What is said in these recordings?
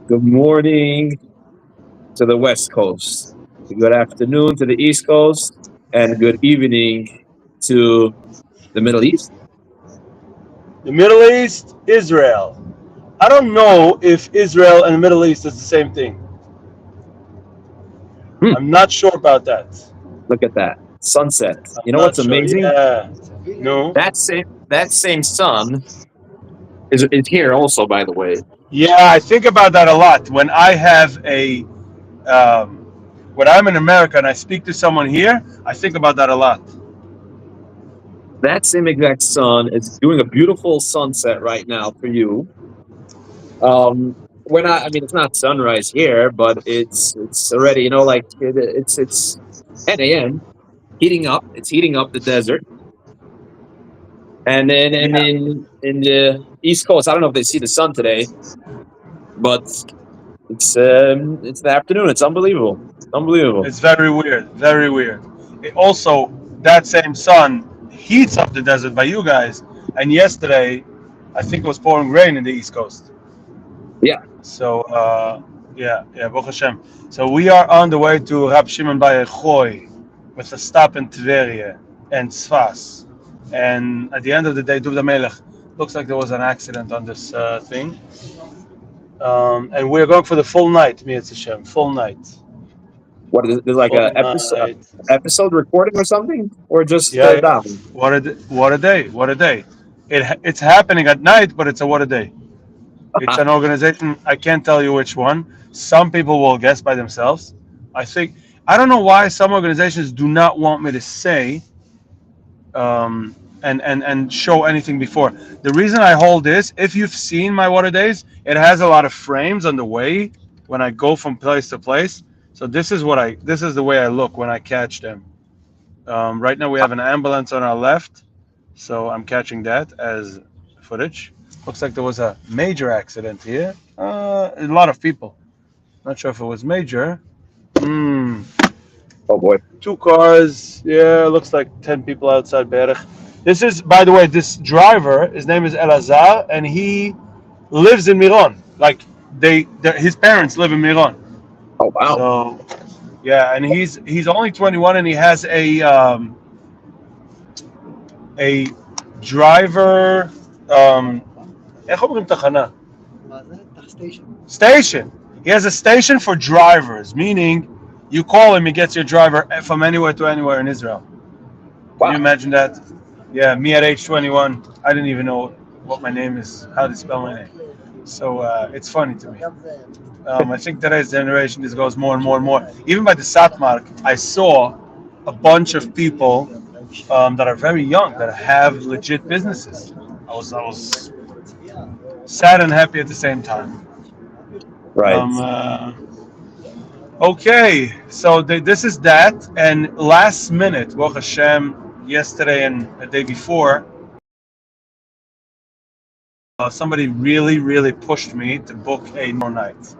Good morning to the West Coast. Good afternoon to the East Coast. And good evening to the Middle East. The Middle East, Israel. I don't know if Israel and the Middle East is the same thing. Hmm, I'm not sure about that. look at that. Sunset. You I'm know not what's sure. amazing? Yeah. No. That same sun is here also, by the way. Yeah, I think about that a lot when I have um, when I'm in America and I speak to someone here. I think about that a lot. That same exact sun is doing a beautiful sunset right now for you. We're not. I mean, it's not sunrise here, but it's already. Like it's 10 a.m. Heating up. It's heating up the desert, and then and Yeah, in the East Coast, I don't know if they see the sun today, but it's the afternoon. It's unbelievable. Unbelievable. it's very weird. Very weird. Also, that same sun heats up the desert by you guys. And yesterday, I think it was pouring rain in the East Coast. Yeah. So yeah, Baruch Hashem. So we are on the way to Rab Shimon Bar Yochai with a stop in Tveria and Sfas. And at the end of the day, Duvda Melech, looks like there was an accident on this thing. And we're going for the full night, Mi'etz Hashem, full night. What is there's like Full a night. episode recording or something, or just Yeah, yeah. down? What a day, what a day. It's happening at night, but it's a what a day. It's an organization. I can't tell you which one. Some people will guess by themselves. I think I don't know why some organizations do not want me to say and show anything before. The reason I hold this, if you've seen my water days, it has a lot of frames on the way when I go from place to place. So this is the way I look when I catch them. Right now we have an ambulance on our left, so I'm catching that as footage. Looks like there was a major accident here. A lot of people. Not sure if it was major. Hmm. Oh boy. Two cars. Yeah, looks like 10 people outside Berech. This is, by the way, this driver. His name is Elazar, and he lives in Miron. Like his parents live in Miron. Oh wow. So yeah, and he's only 21, and he has a driver. איך אומרים תחנה? Station. He has a station for drivers, meaning you call him, he gets your driver from anywhere to anywhere in Israel. Can you Wow. imagine that? Yeah, me at age 21, I didn't even know what my name is, how to spell my name. So it's funny to me. I think today's generation, this goes more and more and more. Even by the Satmark, I saw a bunch of people that are very young that have legit businesses. I was sad and happy at the same time. Right. Um, okay, so this is that, and last minute, Baruch Hashem, yesterday and the day before, somebody really, really pushed me to book a more night,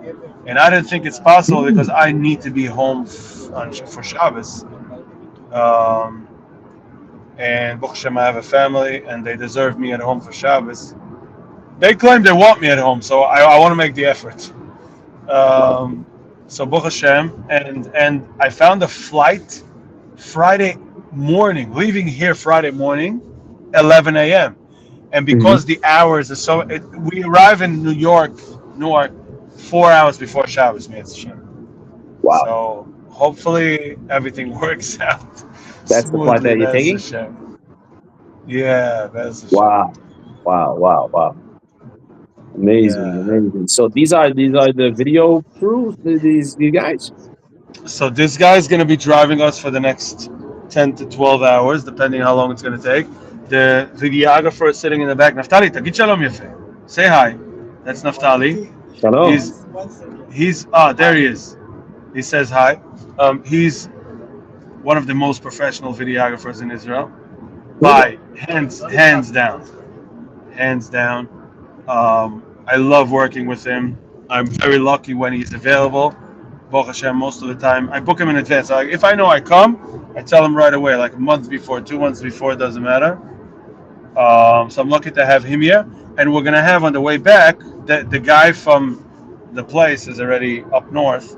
and I didn't think it's possible because I need to be home for Shabbos. Um, and Baruch Hashem, I have a family, and they deserve me at home for Shabbos. They claim they want me at home, so I want to make the effort. Um, so Baruch Hashem, and I found a flight Friday morning, leaving here Friday morning, 11 a.m. And Hmm. because the hours are we arrive in Newark, 4 hours before Shabbos, Mi'etz Hashem. Wow. So hopefully everything works out That's the flight smoothly, that you're Be'ez taking. Hashem. Yeah, Be'ez Hashem. Wow. Wow. Wow. Wow. Amazing. Yeah. Amazing. So these are the video crew. These guys. So this guy's gonna be driving us for the next 10 to 12 hours, depending how long it's gonna take. The videographer is sitting in the back. Naftali, tagit shalom yafe. Say hi. That's Naftali. Shalom. He's there he is. He says hi. He's one of the most professional videographers in Israel, by hands down, hands down. I love working with him. I'm very lucky when he's available. Baruch Hashem, most of the time I book him in advance. Like if I know I come, I tell him right away, like a month before, 2 months before, it doesn't matter. So I'm lucky to have him here, and we're gonna have on the way back the guy from the place is already up north,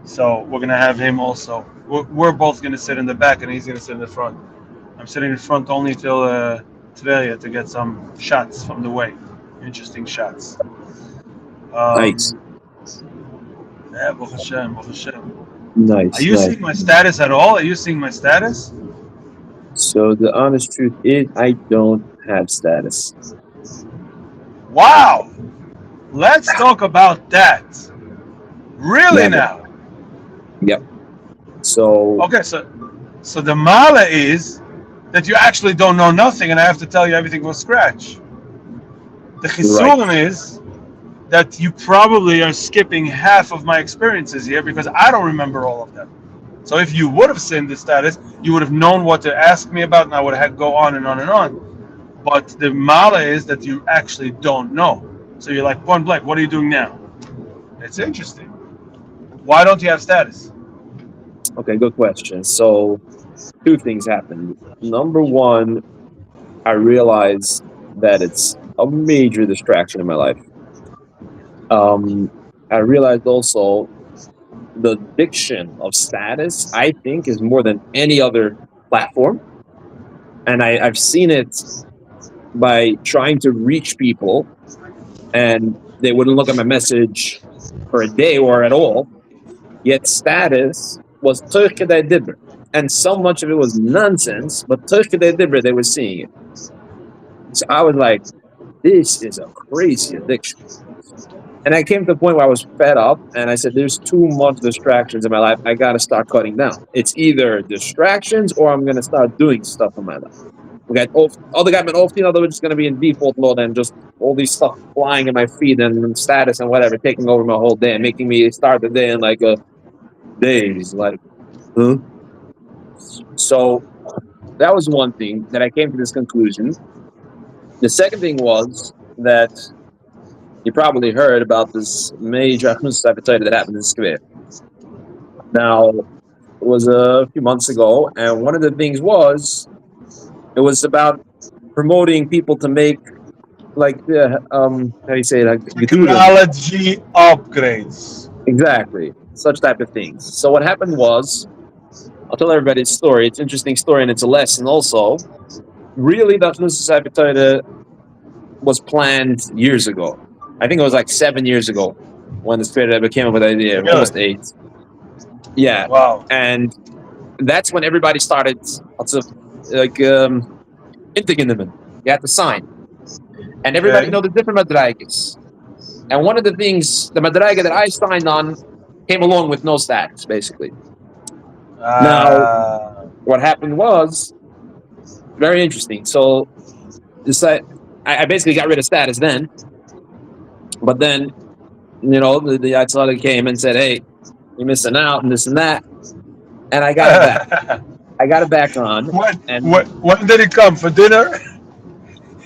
so we're gonna have him also. We're both gonna sit in the back, and he's gonna sit in the front. I'm sitting in front only till Tveria to get some shots from the way, interesting shots. Nice, Um, yeah, Baruch Hashem, Baruch Hashem. Are nice, you nice. seeing my status at all? Are you seeing my status? So the honest truth is, I don't have status. Wow. Let's talk about that. Really Never. now? Yep. So Okay, so the mala is that you actually don't know nothing, and I have to tell you everything from scratch. The right. chisurim is that you probably are skipping half of my experiences here because I don't remember all of them. So if you would have seen the status, you would have known what to ask me about, and I would have had to go on and on and on. But the mala is that you actually don't know. So you're like, point blank, what are you doing now? It's interesting. Why don't you have status? Okay, good question. So two things happened. Number one, I realized that it's a major distraction in my life. Um, I realized also the addiction of status, I think, is more than any other platform. And I've seen it by trying to reach people, and they wouldn't look at my message for a day or at all. Yet status was Turkey Dibber. And so much of it was nonsense, but Turkey Dibber, they were seeing it. So I was like, this is a crazy addiction. And I came to the point where I was fed up and I said, there's too much distractions in my life. I got to start cutting down. It's either distractions or I'm going to start doing stuff in my life. We got other guy, other just going to be in default mode and just all these stuff flying in my feed and status and whatever, taking over my whole day and making me start the day in like a days. Like, huh? So that was one thing that I came to this conclusion. The second thing was that you probably heard about this major appetite that happened in Square. Now, it was a few months ago, and one of the things was it was about promoting people to make like how do you say it, like gedurim. Technology upgrades. Exactly, such type of things. So what happened was, I'll tell everybody a story. It's an interesting story, and it's a lesson also. Really, the appetite was planned years ago. I think it was like 7 years ago when the spirit ever came up with the idea, Really? almost 8. Yeah. Wow. And that's when everybody started also like integrating. You had to sign. And everybody Okay. know the different madragas. And one of the things, the madraga that I signed on came along with no status, basically. Now, Uh, what happened was very interesting. So this, I basically got rid of status then, but then, the Yatzala came and said, hey, you're missing out and this and that. And I got it back. I got it back on. when, And when did he come for dinner?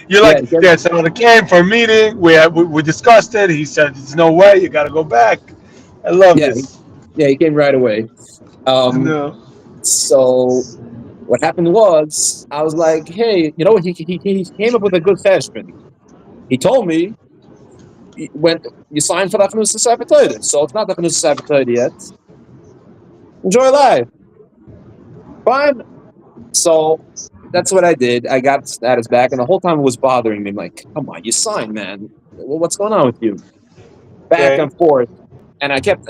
You're yeah, like, yeah, so he came for a meeting. We discussed it. He said, "There's no way. You got to go back." I love yeah, this. yeah, he came right away. Um, No. so what happened was, I was like, hey, he came up with a good freshman. He told me, when you signed for the Afnus Saboteur, so it's not the Afnus Saboteur yet. Enjoy life. Fine. So that's what I did. I got status back, and the whole time it was bothering me. I'm like, come on, you signed, man. What's going on with you? Back Okay. and forth. And I kept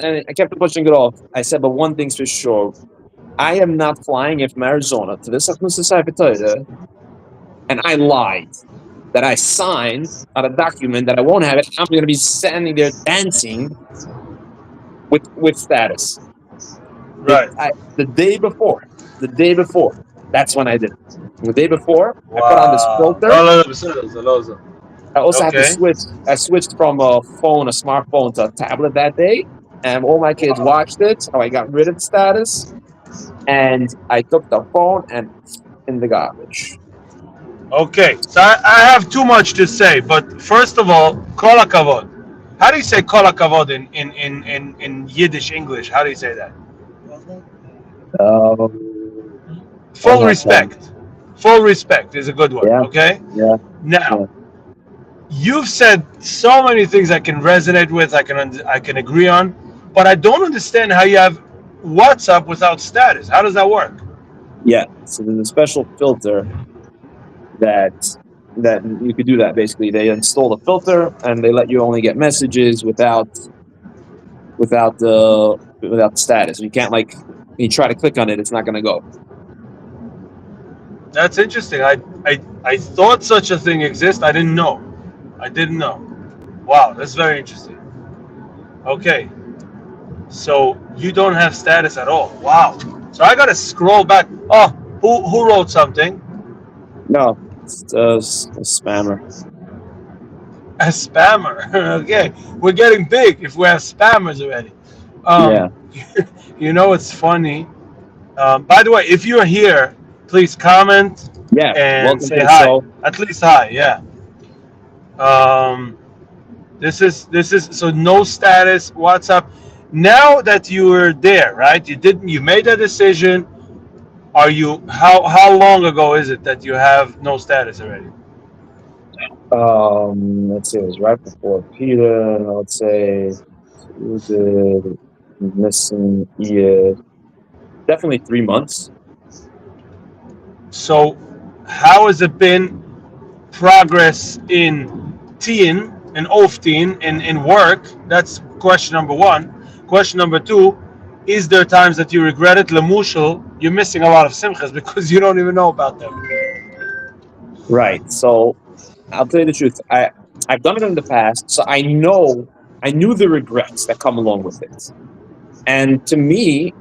pushing it off. I said, but one thing's for sure. I am not flying in from Arizona to this Saboteur, and I lied that I signed on a document that I won't have it. I'm going to be standing there dancing with status. Right. The day before, that's when I did it. The day before, I put on this Wow. filter. No, no, no. I also had to Okay. switch. I switched from a smartphone to a tablet that day, and all my kids Wow. watched it. So I got rid of the status, and I took the phone and in the garbage. Okay. So I have too much to say, but first of all, kol hakavod. How do you say kol hakavod in Yiddish English? How do you say that? Um, Full respect. Full respect is a good word. yeah, Okay. yeah, Now, yeah. You've said so many things I can resonate with, I can agree on, but I don't understand how you have WhatsApp without status. How does that work? Yeah. So there's a special filter that you could do that. Basically, they install the filter and they let you only get messages without the status. You can't like you try to click on it, it's not going to go. That's interesting. I thought such a thing exists. I didn't know. I didn't know. Wow, that's very interesting. Okay, so you don't have status at all. Wow. So I gotta scroll back. Oh, who wrote something? No, it's a spammer. A spammer. Okay, we're getting big if we have spammers already. Yeah, Um, you know it's funny. By the way, if you're here, please comment yeah. and Welcome to say the hi. show. At least hi. Yeah. Um, this is so no status WhatsApp. Now that you're there, right? You made a decision. Are you how long ago is it that you have no status already? Let's see, it was right before Peter, and I would say who did missing year. Definitely 3 months. So how has it been progress in teen and ofteen in work? That's question number one. Question number two, is there times that you regret it? Lemushel, you're missing a lot of simchas because you don't even know about them. Right. So I'll tell you the truth. I've done it in the past, so I knew the regrets that come along with it. And to me,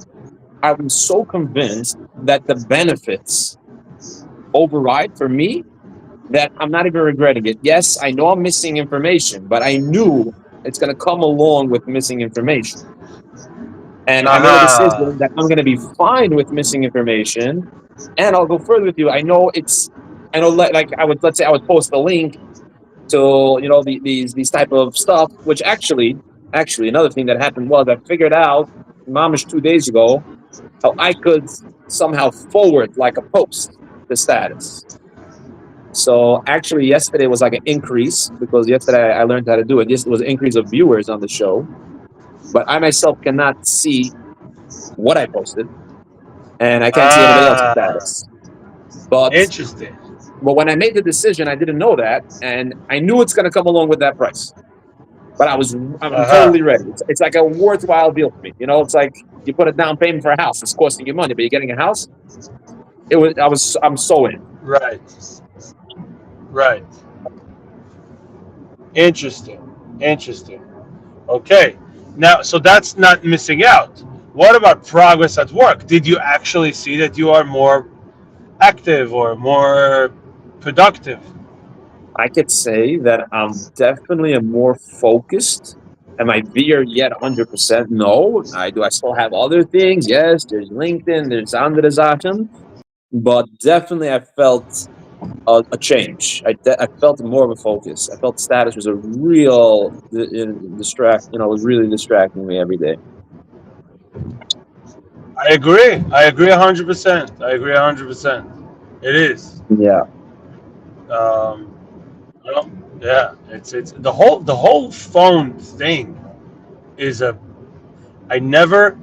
I was so convinced that the benefits override for me that I'm not even regretting it. Yes, I know I'm missing information, but I knew it's going to come along with missing information. And I made a Aha. decision that I'm going to be fine with missing information. And I'll go further with you. I know, like I would, let's say I would post a link to, these type of stuff, which actually, another thing that happened was I figured out, mamish 2 days ago, how I could somehow forward like a post the status. So actually, yesterday was like an increase because yesterday I learned how to do it. Yes, it was an increase of viewers on the show, but I myself cannot see what I posted, and I can't see anybody else's Ah. status. But Interesting. but when I made the decision, I didn't know that, and I knew it's going to come along with that price. But I'm Aha. totally ready. It's like a worthwhile deal for me. It's like you put a down payment for a house. It's costing you money, but you're getting a house. I'm so in. Right. Right. Interesting. Interesting. Okay. Now, so that's not missing out. What about progress at work? Did you actually see that you are more active or more productive? I could say that I'm definitely a more focused. Am I there yet 100%? No. I still have other things. Yes, there's LinkedIn, there's andere Sachen, but definitely I felt a change. I felt more of a focus. I felt status was a real distract. Was really distracting me every day. I agree. I agree 100%. I agree 100%. It is. Yeah, Um, well, yeah. It's the whole phone thing is a. I never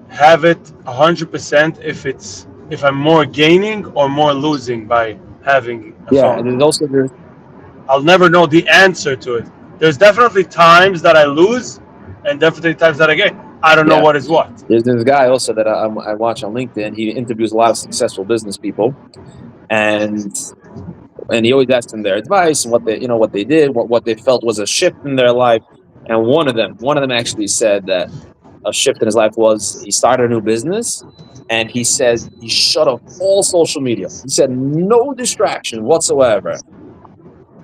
have it 100% if I'm more gaining or more losing by having a yeah, and there's phone. also this. I'll never know the answer to it. There's definitely times that I lose, and definitely times that I gain. I don't know Yeah, what is what. there's this guy also that I watch on LinkedIn. He interviews a lot of successful business people, and he always asks them their advice and what they did, what they felt was a shift in their life. And one of them actually said that a shift in his life was he started a new business, and he said he shut off all social media. He said no distraction whatsoever.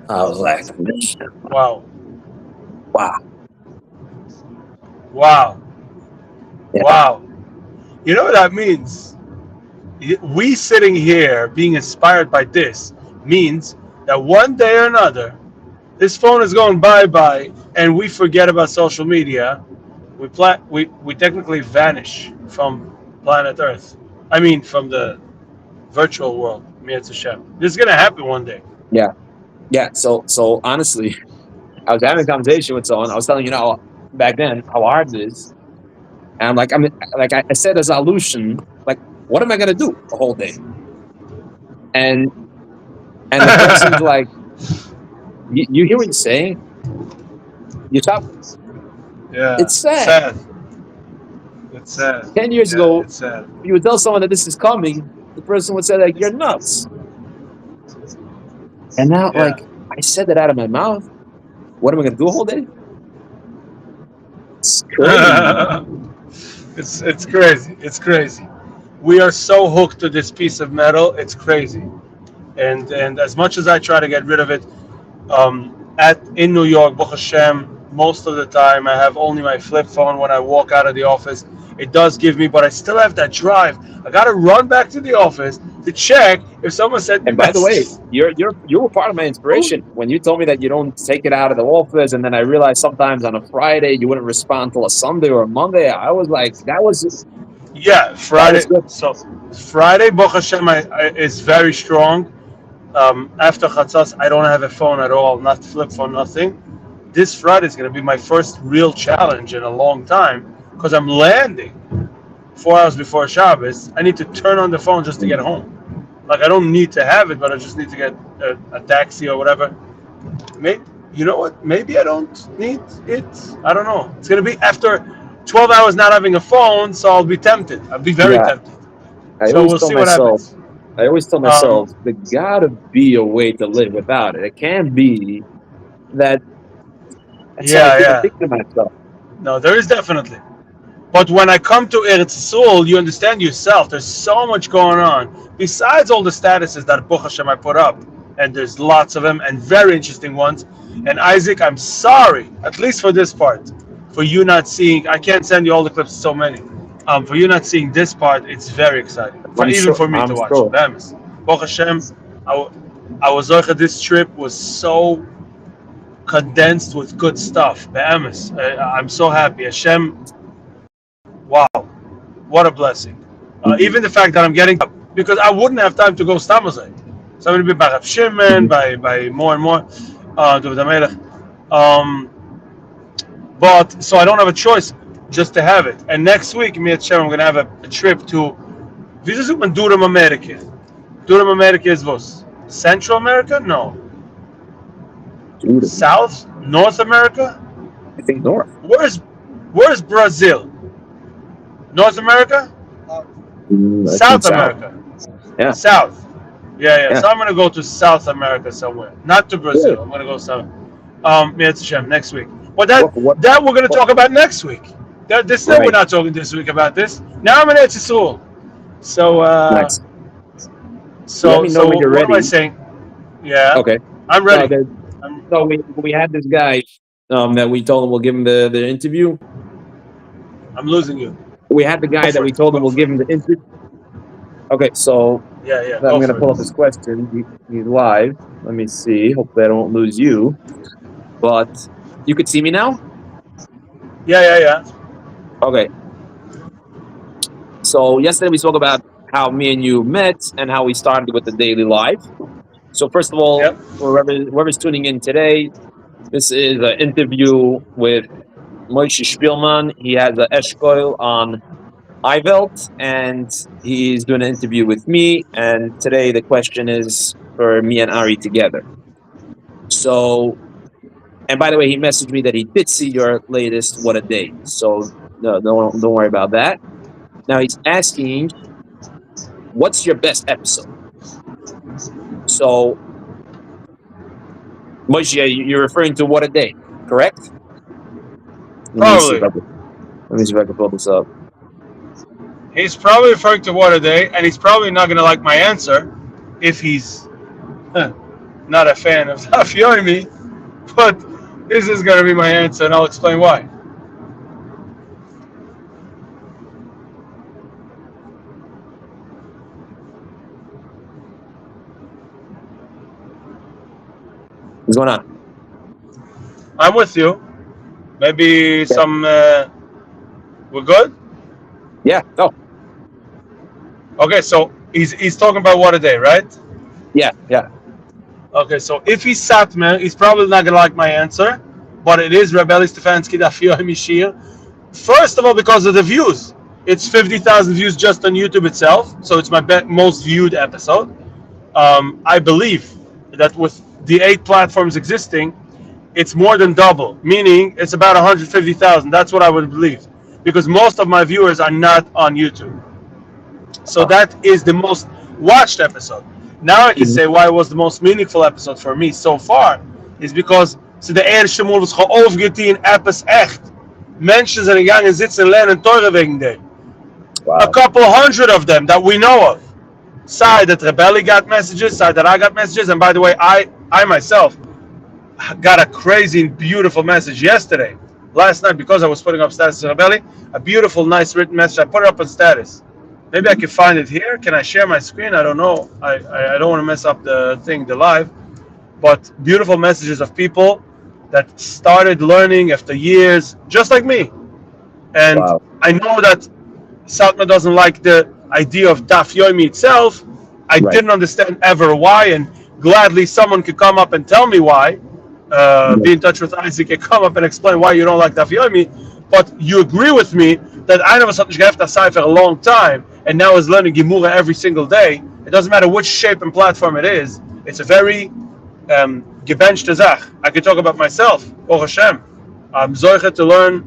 I was like, Wow, wow, wow, yeah, wow. You know what that means? We sitting here being inspired by this means that one day or another, this phone is going bye bye, and we forget about social media. We technically vanish from planet Earth. I mean, from the virtual world. Mitzvah Hashem. This is gonna happen one day. yeah, yeah. So honestly. I was having a conversation with someone. I was telling back then how hard it is, and I said a solution. Like, what am I gonna do the whole day? And the person's like, you hear what you're saying? You stop. Yeah, It's sad. sad. It's sad. 10 years Yeah, ago, it's sad. you would tell someone that this is coming, the person would say like, "You're nuts." And now, Yeah. like, I said that out of my mouth. What am I gonna do the whole day? It's crazy. It's crazy. It's crazy. We are so hooked to this piece of metal. It's crazy. And as much as I try to get rid of it, at in New York, Baruch Hashem, most of the time I have only my flip phone when I walk out of the office. It does give me, but I still have that drive. I gotta run back to the office to check if someone sent me And by the way, messages. you were part of my inspiration when you told me that you don't take it out of the office, and then I realized sometimes on a Friday you wouldn't respond till a Sunday or a Monday. I was like, Yeah, that was Friday. good. So Friday, Baruch Hashem, is very strong. After Chatzos, I don't have a phone at all, not flip phone, nothing. This Friday is going to be my first real challenge in a long time because I'm landing 4 hours before Shabbos. I need to turn on the phone just to get home. Like I don't need to have it, but I just need to get a taxi or whatever. Maybe you know what? Maybe I don't need it. I don't know. It's going to be after 12 hours not having a phone, so I'll be tempted. I'll be very Yeah, tempted. I So always we'll tell see what myself, happens. I always tell myself, Um, there gotta be a way to live without it. It can't be that. That's how I yeah, keep on yeah. thinking to myself. No, there is definitely. But when I come to Eretz Yisrael, you understand yourself. There's so much going on. Besides all the statuses that Baruch Hashem I put up, and there's lots of them, and very interesting ones. And Isaac, I'm sorry, at least for this part, for you not seeing. I can't send you all the clips, so many. For you not seeing this part, it's very exciting. For I'm even sure. for me to I'm watch. sure. Be'emes. Baruch Hashem, I was this trip was so condensed with good stuff. Be'emes. I'm so happy. Hashem, wow, what a blessing. Even the fact that I'm getting up because I wouldn't have time to go stamazay. So I'm going to be by Rav Shimon, Mhm. by more and more. David HaMelech. But so I don't have a choice just to have it. And next week, me and Shem, I'm going to have a trip to. Wie is het met Durham America? Durham America is what? Central America? No. Dude, South? North America? I think north. Where's Where's Brazil? North America? I think South south. America? Yeah, South. Yeah, yeah. yeah. So I'm gonna go to South America somewhere, not to Good. Brazil. I'm gonna go south. Mitzvah Shem next week. But What? that we're gonna What? talk about next week. We're Right. not talking this week about this. Now I'm in Eretz Yisrael. So Nice. Let me know when you're what am I ready. saying? Yeah, Okay. I'm No, ready. I'm we had this guy that we told him we'll give him the interview. I'm losing you. We had the Go guy that for we it. told him Go we'll for give it. him the interview. Okay, so Yeah, yeah. I'm Go gonna for pull up his it. question. He's live. Let me see. Hopefully I don't lose you. But you could see me now. Yeah, yeah, yeah. Okay. So yesterday we spoke about how me and you met and how we started with the daily life. So first of all, Yep. whoever's tuning in today, this is an interview with Moshe Spielman. He has an eshkoil on Ivelt, and he's doing an interview with me. And today the question is for me and Ari together. So, and by the way, he messaged me that he did see your latest What a Day. So no, don't worry about that. Now he's asking, what's your best episode? So, Moshe, you're referring to What a Day, correct? Let me see if Probably. I can, let me see if I can pull this up. He's probably referring to what a day, and he's probably not gonna like my answer if he's not a fan of Dafyomi. But this is gonna be my answer, and I'll explain why. What's going on? I'm with you. Maybe Okay. some. We're good. Yeah. Oh, Okay, so he's talking about what a day, right? yeah, yeah. Okay, so if he's Satmar, he's probably not gonna like my answer. but it is Rebelli Stefanski Daf Yomi Shir. First of all, because of the views. It's 50,000 views just on YouTube itself, so it's my most viewed episode. I believe that with the 8 platforms existing, it's more than double, meaning it's about 150,000. That's what I would believe, because most of my viewers are not on YouTube. So that is the most watched episode. Now I can Mhm. say why it was the most meaningful episode for me so far is because ze de eerste moel was geovergetien appes echt. Mensen zijn gegaan zitten en leren teuren wegen day. A Wow. couple hundred of them that we know of. Side that Rebelli got messages, side that I got messages, and by the way, I myself got a crazy beautiful message yesterday. Last night, because I was putting up status in Rebelli, a beautiful, nice written message. I put it up on status. Maybe I can find it here. Can I share my screen? I don't know. I don't want to mess up the thing, the live. But beautiful messages of people that started learning after years, just like me. And Wow. I know that Satma doesn't like the idea of Daf Yomi itself. I Right. didn't understand ever why, and gladly someone could come up and tell me why. Yeah. Be in touch with Isaac and come up and explain why you don't like Daf Yomi. But you agree with me that I never something to for a long time, and now is learning Gemura every single day. It doesn't matter which shape and platform it is. It's a very gebenched Zach. I can talk about myself. Baruch Hashem. I'm Zoichet to learn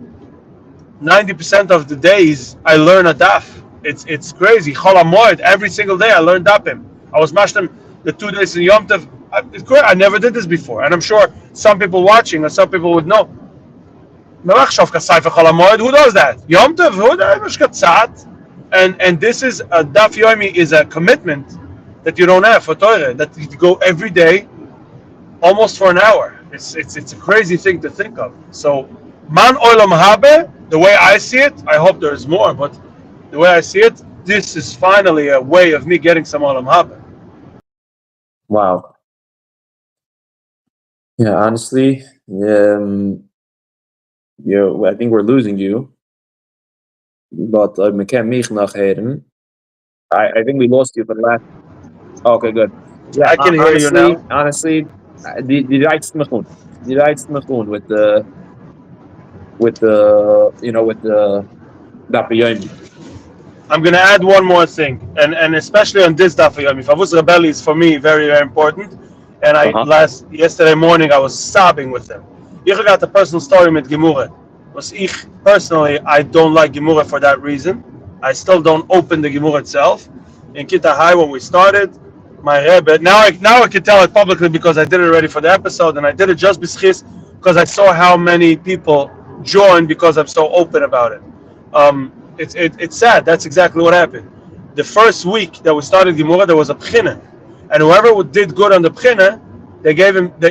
90% of the days I learn a daf. It's crazy. Chol Hamoed, every single day I learn dafim. I was mashtem the 2 days in Yom Tov. It's great. I never did this before, and I'm sure some people watching or some people would know. Who does that? Yom Tov, who does? And this is a daf yomi is a commitment that you don't have for Torah, that you go every day almost for an hour. It's a crazy thing to think of. So man olam habe, the way I see it, I hope there's more, but the way I see it, this is finally a way of me getting some olam habe. Wow. Yeah, honestly, I think we're losing you. But we can't mich noch hören. I think we lost you for the last. Oh, okay, good. Yeah, I can hear you honestly, now. die rijdt me goed. Die rijdt me goed with the Dapayami. I'm gonna add one more thing, and especially on this daf yomi. Favus Rebelli is for me very very important. And Uh-huh. yesterday morning I was sobbing with them. Ich got a personal story with Gemura. Was ich personally I don't like Gemura for that reason. I still don't open the Gemura itself. In Kita High when we started, my Rebbe now I can tell it publicly because I did it already for the episode, and I did it just because I saw how many people joined because I'm so open about it. It's sad. That's exactly what happened. The first week that we started Gemura, there was a pchina, and whoever did good on the pchina,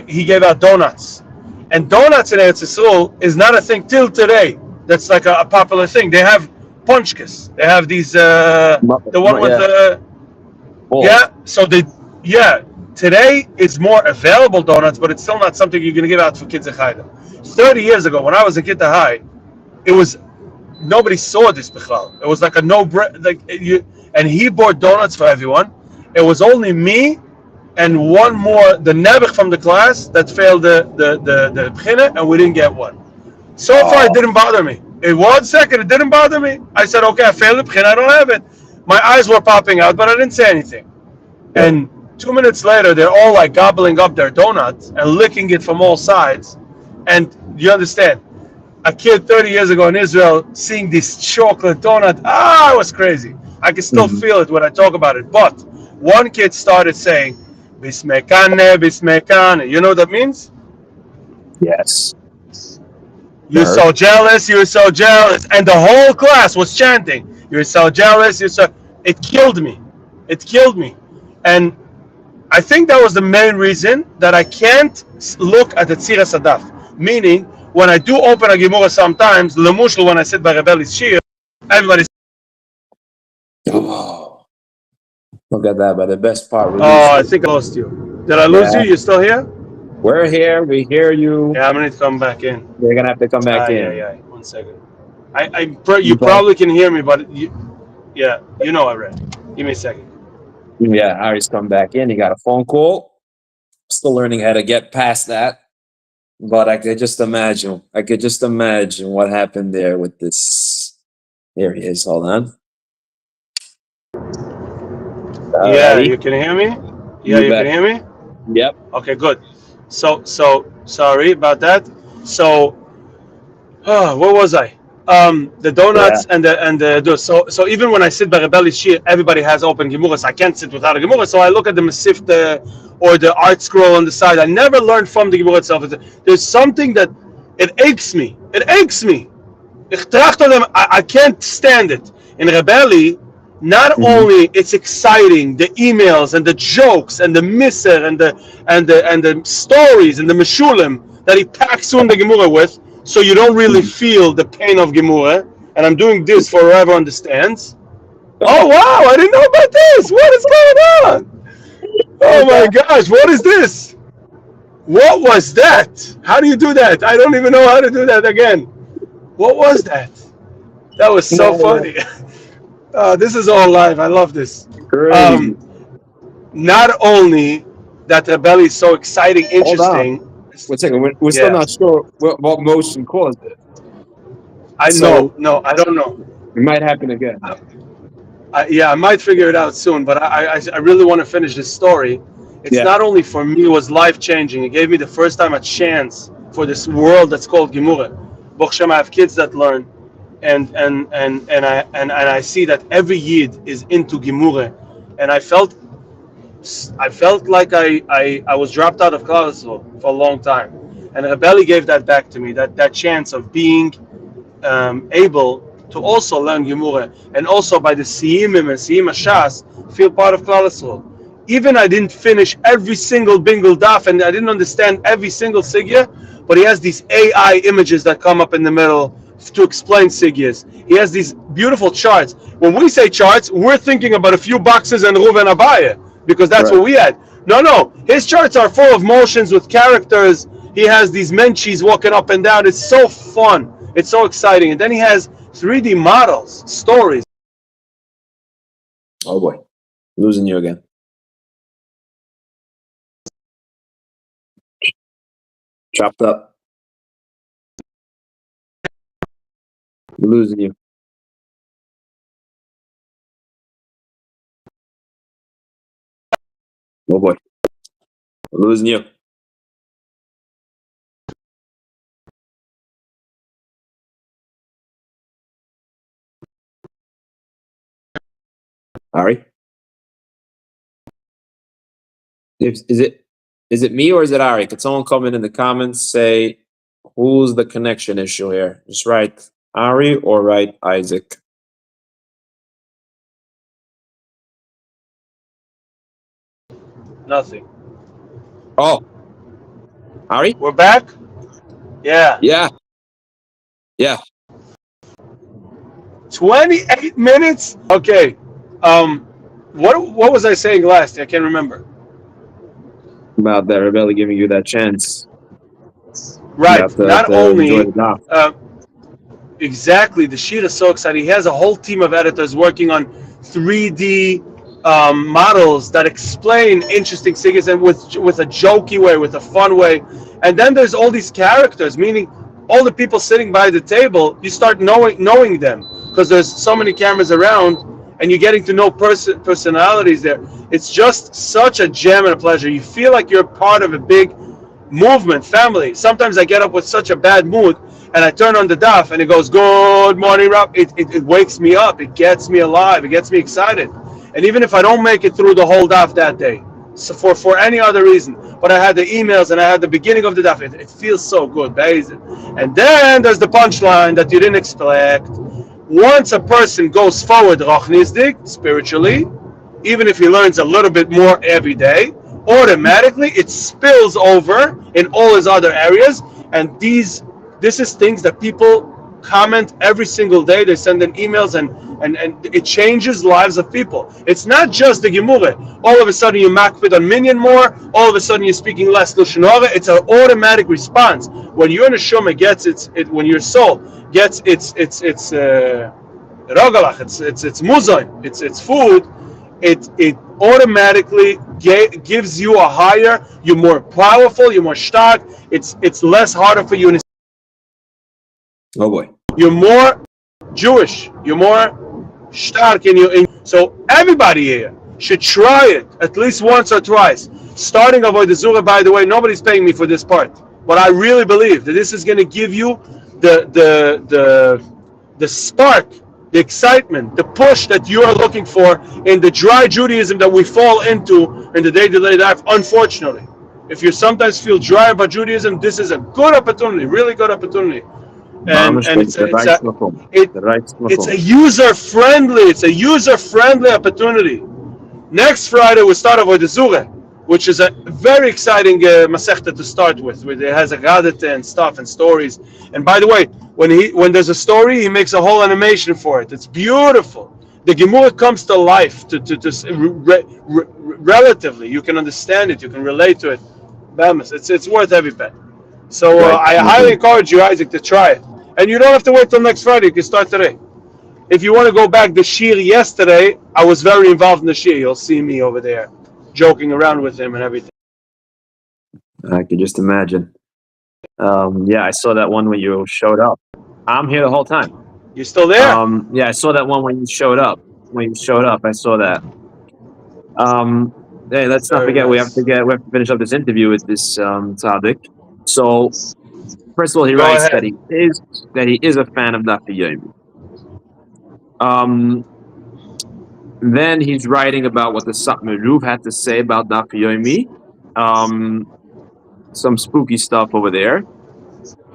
he gave out donuts, and donuts in Eretz Yisrael is not a thing till today. That's like a popular thing. They have punchkes. They have these the one with Yeah, the balls. yeah. So today it's more available donuts, but it's still not something you're going to give out for kids in Chayda. 30 years ago, when I was in Kita High, it was nobody saw this bichlal. It was like a no like you, and he bought donuts for everyone. It was only me and one more, the Nebuch from the class, that failed the bchina, and we didn't get one. So far, it didn't bother me. In 1 second, it didn't bother me. I said, okay, I failed the bchina, I don't have it. My eyes were popping out, but I didn't say anything. Yeah. And 2 minutes later, they're all like gobbling up their donuts and licking it from all sides. And you understand, a kid 30 years ago in Israel seeing this chocolate donut, it was crazy. I can still feel it when I talk about it. But one kid started saying, Bismekane, Bismekane. You know what that means? Yes. You're so jealous, you're so jealous. And the whole class was chanting, you're so jealous, you're so... It killed me. It killed me. And I think that was the main reason that I can't look at the Tzira Sadaf. Meaning, when I do open a Gemara sometimes, Lemushel, when I sit by Rebelli's Shir, everybody's... Oh, look at that. But the best part. I think I lost you. Did I lose you? You still here? We're here. We hear you. Yeah, I'm going to come back in. We're gonna have to come back in. Yeah. 1 second. You probably can hear me, but you know I read. Give me a second. Yeah, Ari's come back in. He got a phone call. Still learning how to get past that. But I could just imagine. I could just imagine what happened there with this. Here he is. Hold on. Yeah, Alrighty. you can hear me? Yeah, You you can bet. hear me? Yep. Okay, good. So sorry about that. So where was I? The Yeah. donuts and so even when I sit by Rebelli's shir, everybody has open gemuras. I can't sit without a gemura, so I look at the masif or the art scroll on the side. I never learned from the gemura itself. There's something that it aches me. It aches me. I can't stand it. In Rebelli, not Hmm. only it's exciting, the emails and the jokes and the miser and the stories and the meshulim that he packs on the Gemara with, so you don't really feel the pain of Gemara. And I'm doing this for whoever understands. Oh wow, I didn't know about this. What is going on? Oh my gosh, what is this? What was that? How do you do that? I don't even know how to do that again. What was that? That was so No, funny. This is all live. I love this. crazy. Um, Not only that the belly is so exciting, Hold on. interesting. Wait a second. We're still Yeah, not sure what motion caused it. I So know. No, I don't know. it might happen again. Yeah, I might figure it out soon, but I really want to finish this story. It's Yeah. not only for me, it was life changing. It gave me the first time a chance for this world that's called Gemurah. Baruch Hashem, I have kids that learn, and I see that every Yid is into Gemurah, and I felt like I was dropped out of class for a long time, and Rebelli gave that back to me, that chance of being able to also learn Gemurah, and also by the Siyimim and Siyim Hashas feel part of Klal Yisrael. Even I didn't finish every single bingle daf, and I didn't understand every single sigya, but he has these AI images that come up in the middle to explain sigyas. He has these beautiful charts. When we say charts, we're thinking about a few boxes and Ruven Abaya, because that's Right. what we had. No, his charts are full of motions with characters. He has these menchies walking up and down. It's so fun. It's so exciting. And then he has 3D models, stories. Oh boy. Losing you again. Chopped up. Losing you. Oh boy. Losing you. Ari? Is it me or is it Ari? Could someone comment in the comments, say who's the connection issue here? Just write Ari or write Isaac. Nothing. Oh, Ari? We're back? Yeah. Yeah. Yeah. 28 minutes? Okay. Um, what was I saying last? I can't remember. About that Rebelli giving you that chance. You Right. have to, Not enjoy only the doc. exactly, the sheet is so exciting. He has a whole team of editors working on 3D models that explain interesting figures, and with a jokey way, with a fun way. And then there's all these characters, meaning all the people sitting by the table. You start knowing them because there's so many cameras around, and you're getting to know personalities there. It's just such a gem and a pleasure. You feel like you're part of a big movement, family. Sometimes I get up with such a bad mood, and I turn on the daf, and it goes, "Good morning, Rob." It wakes me up. It gets me alive. It gets me excited. And even if I don't make it through the whole daf that day, so for any other reason, but I had the emails and I had the beginning of the daf, it feels so good, Beis. And then there's the punchline that you didn't expect. Once a person goes forward, Rochnizdik, spiritually, even if he learns a little bit more every day, automatically it spills over in all his other areas. And this is things that people comment every single day. They send in emails, and it changes lives of people. It's not just the Gemurah. All of a sudden you makpid on minyan more. All of a sudden you're speaking less Lashon Hara. It's an automatic response. When your neshama gets when your soul gets its rogalach, it's muzain, it's food. It automatically gives you a higher. You're more powerful. You're more stark. It's less harder for you. Oh boy. You're more Jewish. You're more stark in you. So everybody here should try it at least once or twice. Starting Avodah Zarah, by the way, nobody's paying me for this part, but I really believe that this is going to give you the spark, the excitement, the push that you are looking for in the dry Judaism that we fall into in the day-to-day life. Unfortunately, if you sometimes feel dry about Judaism, this is a good opportunity, really good opportunity. And The right makom. it The right it's makom. a user friendly opportunity. Next Friday we start off with the Zure, which is a very exciting Masechta to start with. It has a Gadata and stuff and stories. And by the way, when there's a story, he makes a whole animation for it. It's beautiful. The Gemara comes to life relatively. You can understand it. You can relate to it. It's worth every penny. So Right I highly makom. encourage you, Isaac, to try it. And you don't have to wait till next Friday. You can start today. If you want to go back to Shir yesterday, I was very involved in the Shir. You'll see me over there joking around with him and everything. I could just imagine. Yeah, I saw that one when you showed up. I'm here the whole time. You still there? Yeah, I saw that one when you showed up. When you showed up, I saw that. Hey, let's not Very forget nice. we have to finish up this interview with this Tzaddik. So first of all, he Go writes ahead. that he is a fan of Daf Yomi. Um, then he's writing about what the Satmar Ruv had to say about Daf Yomi. Some spooky stuff over there.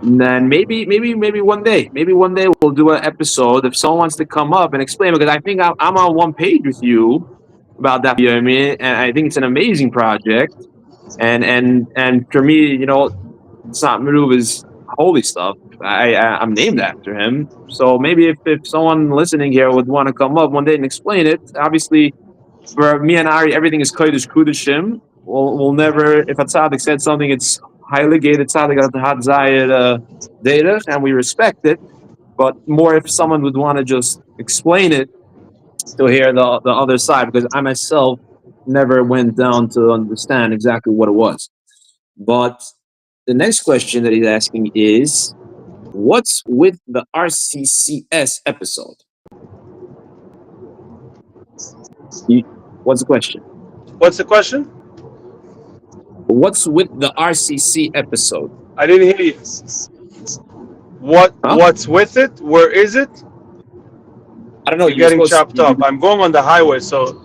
And then maybe one day we'll do an episode if someone wants to come up and explain, because I think I'm on one page with you about that. You know what I mean? And I think it's an amazing project. And for me, it's not Mruv is holy stuff. I'm named after him. So maybe if someone listening here would want to come up one day and explain it, obviously for me and Ari, everything is kodesh kudeshim. We'll never, if a tzaddik said something, it's highly gated tzaddik at the had zayed data, and we respect it. But more if someone would want to just explain it to hear the other side, because I myself never went down to understand exactly what it was. But the next question that he's asking is, what's with the RCCS episode? What's the question? What's the question? What's with the RCC episode? I didn't hear you. Huh? What's with it? Where is it? I don't know. You're You're getting supposed chopped up. I'm going on the highway, so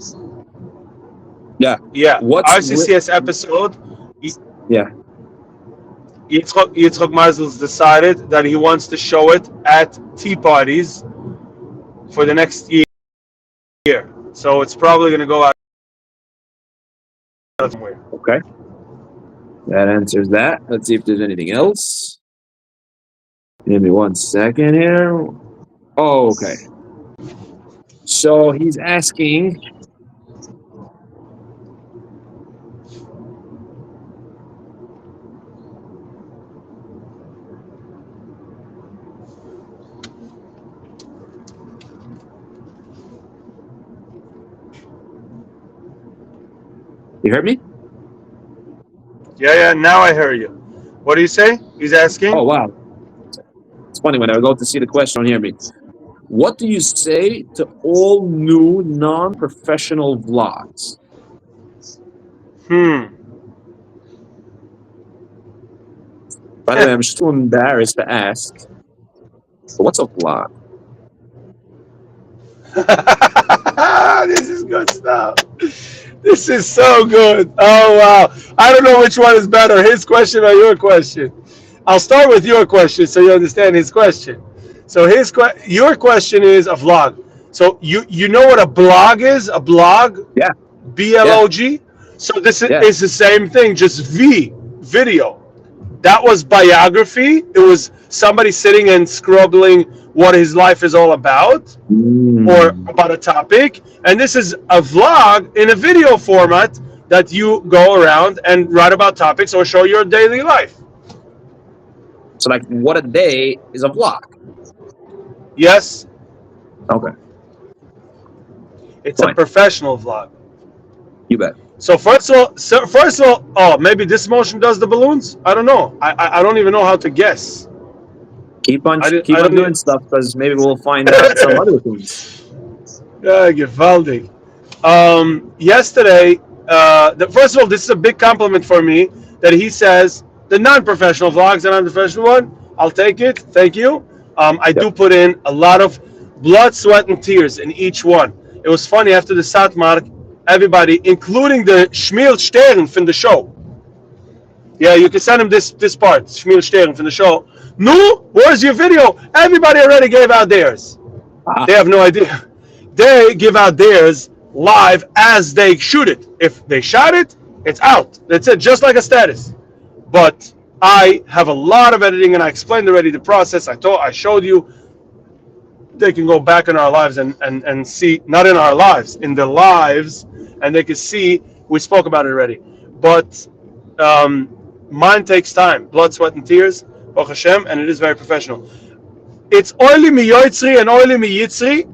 yeah. yeah. What's RCCS episode. yeah. Yitzchok Mazel's decided that he wants to show it at tea parties for the next year. So it's probably going to go out somewhere. Okay. That answers that. Let's see if there's anything else. Give me 1 second here. Oh, okay. So he's asking. You heard me? Yeah. Now I hear you. What do you say? He's asking. Oh, wow. It's funny when I go to see the question, don't hear me. What do you say to all new non-professional vlogs? By the way, I'm still embarrassed to ask, but what's a vlog? This is good stuff. This is so good. Oh, wow. I don't know which one is better, his question or your question. I'll start with your question so you understand his question. So your question is a vlog. So you know what a blog is? A blog? Yeah. BLOG? So this Yeah. is the same thing, just video. That was biography. It was somebody sitting and scribbling what his life is all about or about a topic. And this is a vlog in a video format that you go around and write about topics or show your daily life. So, like, what a day is a vlog. Yes? Okay. It's a professional vlog. You bet. Oh, maybe this motion does the balloons. I don't know. I don't even know how to guess. Keep I on don't doing need. stuff because maybe we'll find out some other things. Yeah, gewaldig. Yesterday, first of all, this is a big compliment for me that he says the non-professional vlogs, the non-professional one, I'll take it. Thank you. I Yep. do put in a lot of blood, sweat, and tears in each one. It was funny after the Satmark, everybody, including the Schmiel Stern from the show. Yeah, you can send him this part, Schmiel Stern from the show. No, where's your video? Everybody already gave out theirs. Ah, They have no idea. They give out theirs live as they shoot it. If they shot it, it's out. That's it, just like a status. But I have a lot of editing, and I explained already the process. I showed you. They can go back in our lives and see, not in our lives, in the lives, and they can see we spoke about it already. But mine takes time, blood, sweat, and tears, Baruch Hashem, and it is very professional. It's oily mi yoitzri and oily mi yitzri,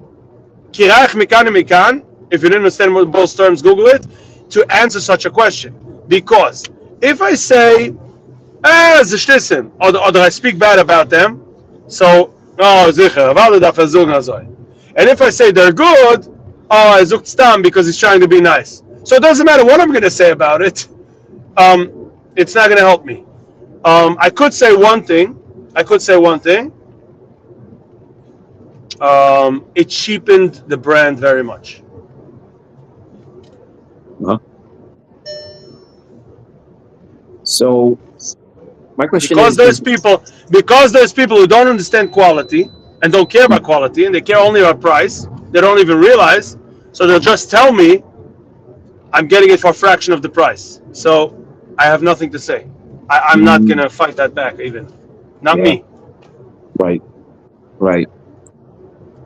kirach mikan and mikan. If you didn't understand both terms, Google it, to answer such a question. Because if I say, ze shtissen, or I speak bad about them, so, oh, sicher, warte darf sagen soll. And if I say they're good, oh, I sucht stam because he's trying to be nice. So it doesn't matter what I'm going to say about it. It's not going to help me. I could say one thing. It cheapened the brand very much. huh. So my question because is, there's people because there's people who don't understand quality and don't care about quality, and they care only about price. They don't even realize, so they'll just tell me I'm getting it for a fraction of the price. So I have nothing to say. I'm not mm, gonna fight that back, even not yeah, me. right, right.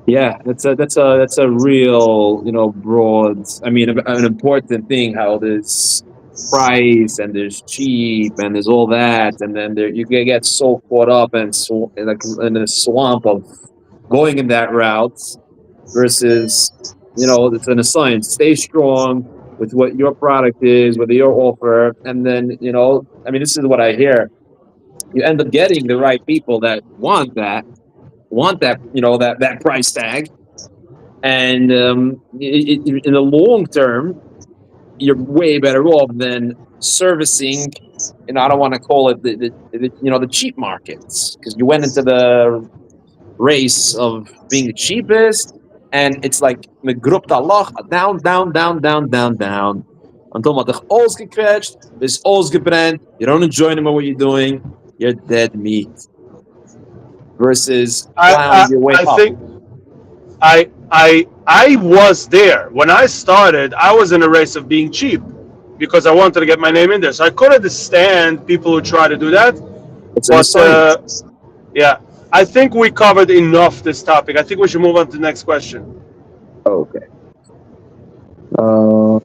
Yeah, that's a real, broad. I mean, an important thing. How there's price and there's cheap and there's all that, and then you can get so caught up and so like in a swamp of going in that route versus, it's an science. Stay strong with what your product is, with your offer, and then I mean, this is what I hear. You end up getting the right people that want that that price tag, and in the long term, you're way better off than servicing. And I don't want to call it the cheap markets, because you went into the race of being the cheapest, and it's like the group Allah down, down, down, down, down, down until man dich ausgequetscht, bist ausgebrannt. You don't enjoy anymore what you're doing. You're dead meat. Versus plowing I your way I up. think I was there when I started. I was in a race of being cheap because I wanted to get my name in there. So I could understand people who try to do that, It's an but science. yeah, I think we covered enough this topic. I think we should move on to the next question. Okay. Uh,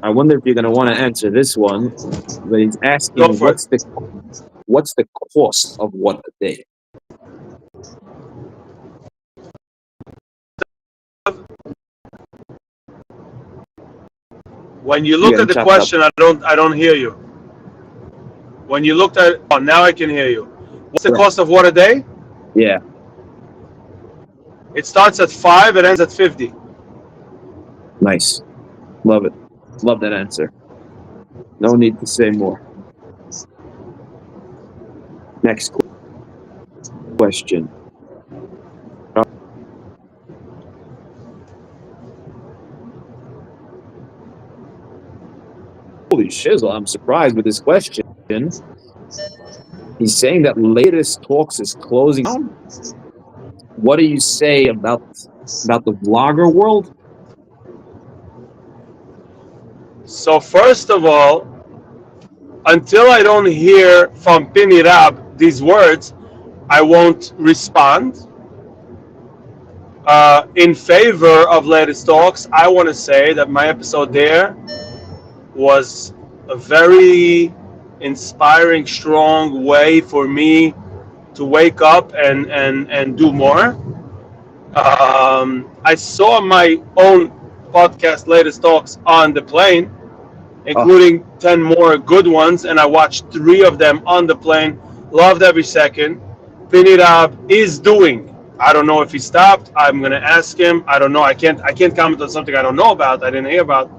I wonder if you're going to want to answer this one. But he's Go asking, for it. what's the cost of what a day? When you You look getting at the chopped up? question, I don't hear you. When you looked at oh, now I can hear you. What's the Yeah. cost of what a day? Yeah. It starts at 5, it ends at 50. Nice. Love it. Love that answer. No need to say more. Next question. Holy shizzle! I'm surprised with this question. He's saying that latest talks is closing down. What do you say about the vlogger world? So first of all, until I don't hear from Pini Rab these words, I won't respond. In favor of latest talks, I want to say that my episode there was a very inspiring, strong way for me to wake up and do more. I saw my own podcast, latest talks on the plane, Oh, including 10 more good ones, and I watched three of them on the plane. Loved every second. Pinirab is doing. I don't know if he stopped. I'm gonna ask him. I don't know. I can't comment on something I don't know about. I didn't hear about.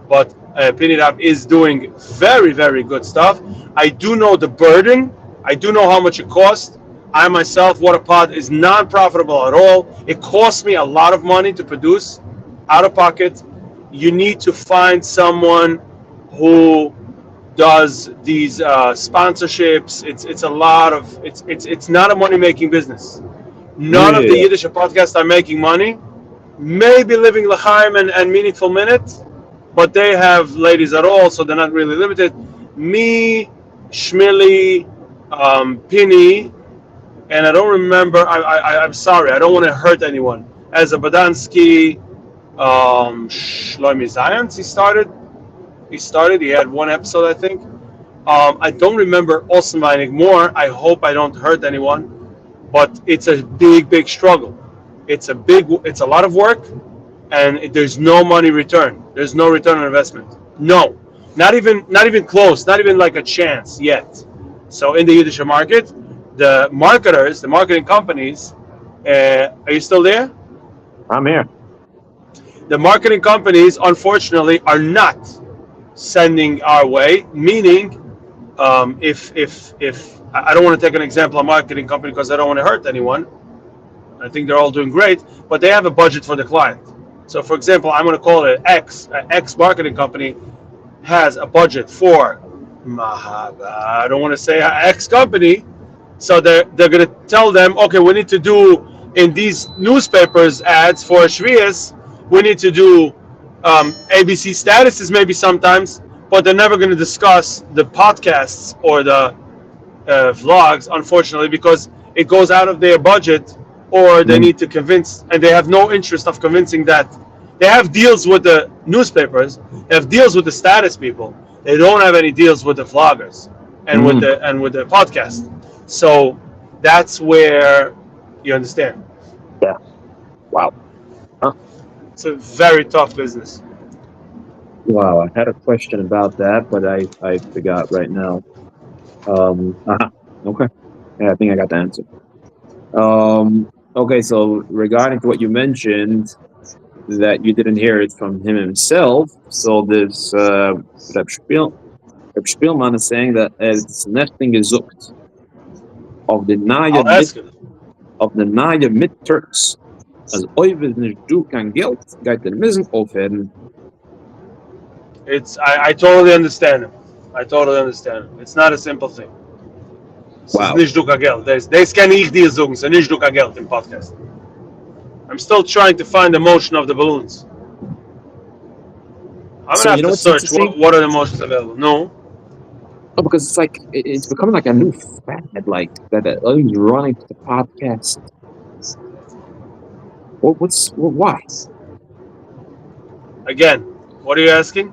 But Pinirab is doing very, very good stuff. I do know the burden. I do know how much it costs. I myself, Waterpod is non-profitable at all. It costs me a lot of money to produce, out of pocket. You need to find someone who does these sponsorships. It's a lot of it's not a money making business. None of the yeah. Yiddish podcasts are making money. Maybe Living L'chaim and Meaningful Minute, but they have ladies at all, so they're not really limited. Me, Shmili, Pini, and I don't remember. I'm sorry. I don't want to hurt anyone. As a Badansky, Shlomi Zions, he started. He started. He had one episode, I think. I don't remember Olsenweinig more. I hope I don't hurt anyone, but it's a big, big struggle. It's a lot of work, and there's no money return. There's no return on investment. No, not even close. Not even like a chance yet. So in the Yiddish market, the marketers, the marketing companies, are you still there? I'm here. The marketing companies, unfortunately, are not sending our way. Meaning, if I don't want to take an example of marketing company because I don't want to hurt anyone. I think they're all doing great, but they have a budget for the client. So, for example, I'm going to call it X marketing company has a budget for I don't want to say X company. So they're going to tell them, okay, we need to do in these newspapers ads for Shvius, we need to do ABC statuses maybe sometimes, but they're never going to discuss the podcasts or the vlogs, unfortunately, because it goes out of their budget, or they Mm, need to convince, and they have no interest of convincing that. They have deals with the newspapers, they have deals with the status people. They don't have any deals with the vloggers mm, and with the podcast. So that's where you understand. yeah. Wow. Huh. It's a very tough business. Wow. I had a question about that, but I forgot right now. Okay. Yeah, I think I got the answer. Okay. So regarding to what you mentioned, that you didn't hear it from him himself. So this Reb Spiel, Reb Spielman is saying that it's nesting gesucht of the I'll ask him. nahe Mit-Turks. Als ooit nicht du kein Geld, geht er müssen aufhören. I totally understand him. I totally understand him. It's not a simple thing. Es ist Wow. nicht du kein Geld. Das kann ich dir sagen. Es ist nicht du kein Geld im Podcast. I'm still trying to find the motion of the balloons. I'm So gonna you have know to what's search interesting? what are the motions available. No, Oh, because it's like it's becoming like a new fad, like that everyone's running to the podcast. Why? again, what are you asking?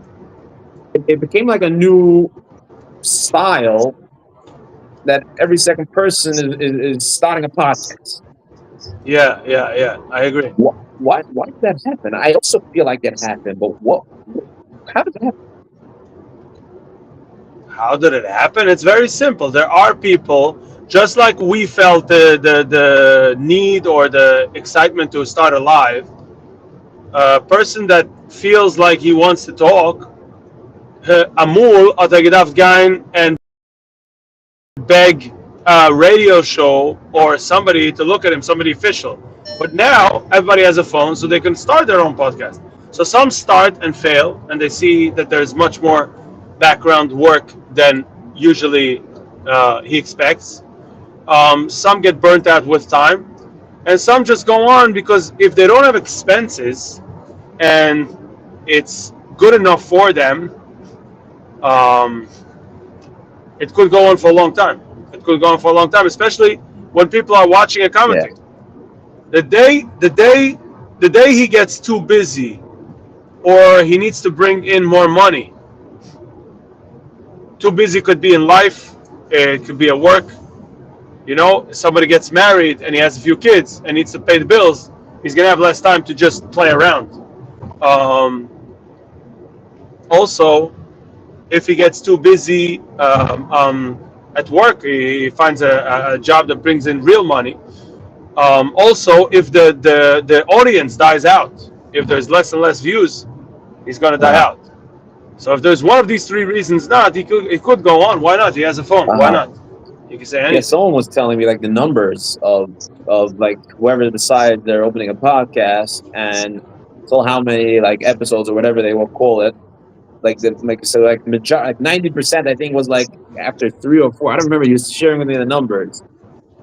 It became like a new style that every second person is starting a podcast. Yeah. I agree. Why did that happen? I also feel like that happened, but how did that happen? How did it happen? It's very simple. There are people, just like we felt the need or the excitement to start a live. A person that feels like he wants to talk, Amul hat gedacht gehen and beg a radio show or somebody to look at him, somebody official. But now everybody has a phone, so they can start their own podcast. So some start and fail, and they see that there's much more background work than usually he expects. Some get burnt out with time, and some just go on because if they don't have expenses and it's good enough for them, um, it could go on for a long time. It could go on for a long time, especially when people are watching and Yeah. commenting. The day he gets too busy or he needs to bring in more money, Too busy could be in life. It could be at work. Somebody gets married and he has a few kids and needs to pay the bills. He's gonna have less time to just play around. Um, Also, if he gets too busy at work, he finds a job that brings in real money. Also, if the audience dies out, if there's less and less views, he's gonna die Yeah. out. So if there's one of these three reasons not, he could go on. Why not? He has a phone. Why Uh-huh. not? You can say Yeah, anything. someone was telling me like the numbers of like whoever decides they're opening a podcast and so how many like episodes or whatever they will call it. Like the like so like major like 90% I think was like after three or four. I don't remember you sharing with me the numbers.